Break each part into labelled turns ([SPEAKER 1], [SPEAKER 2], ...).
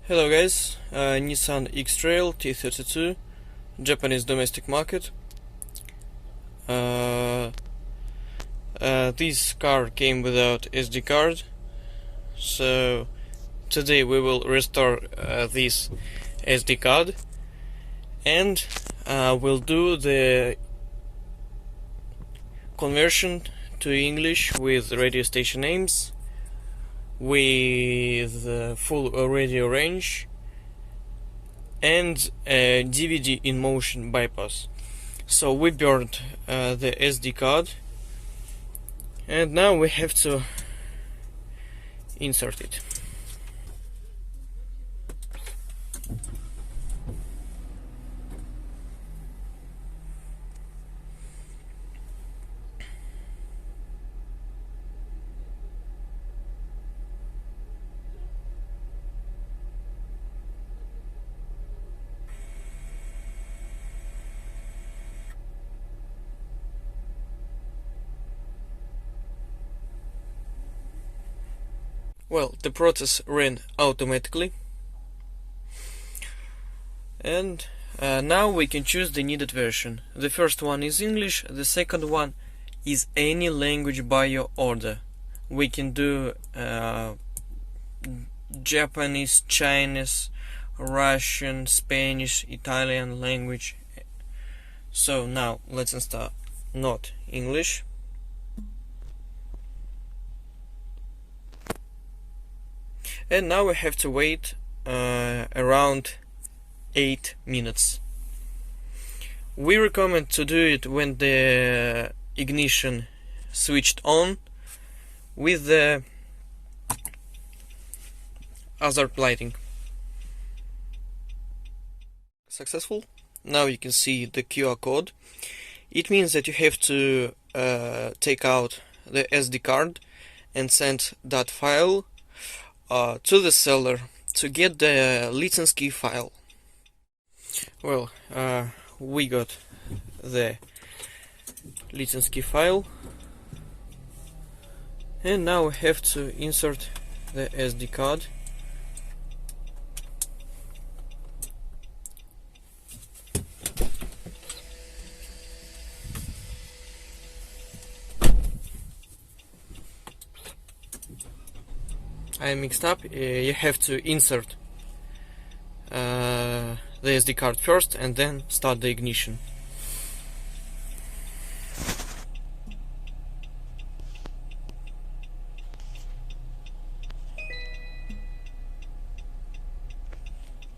[SPEAKER 1] Hello guys, Nissan X-trail T32, Japanese domestic market. This car came without SD card, so today we will restore this SD card and we'll do the conversion to English with radio station names, with full radio range, and DVD in motion bypass. So we burned the SD card and now we have to insert it. Well, the process ran automatically, and now we can choose the needed version. The first one is English, the second one is any language by your order. We can do Japanese, Chinese, Russian, Spanish, Italian language. So now let's install not English. And now we have to wait around 8 minutes. We recommend to do it when the ignition switched on with the hazard lighting. Successful. Now you can see the QR code. It means that you have to take out the SD card and send that file to the seller to get the license key file. Well, we got the license key file, and now we have to insert the SD card. I mixed up. You have to insert the SD card first and then start the ignition.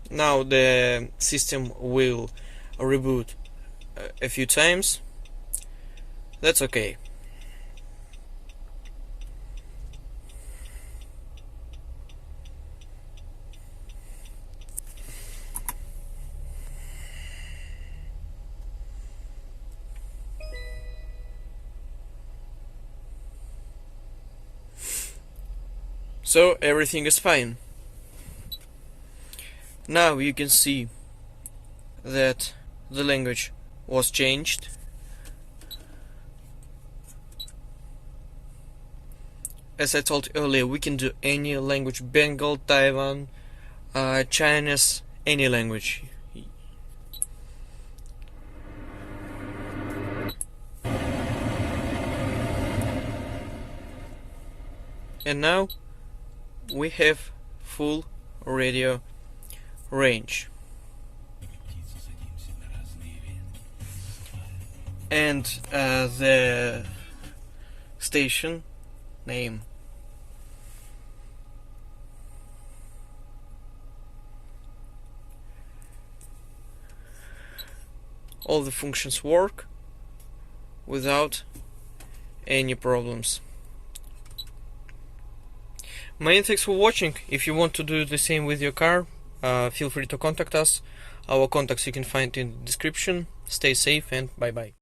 [SPEAKER 1] Now the system will reboot a few times. That's okay. So everything is fine. Now you can see that the language was changed. As I told earlier, we can do any language: Bengal, Taiwan, Chinese, any language. And now we have full radio range, and the station name. All the functions work without any problems. Many thanks for watching. If you want to do the same with your car, feel free to contact us. Our contacts you can find in the description. Stay safe and bye bye.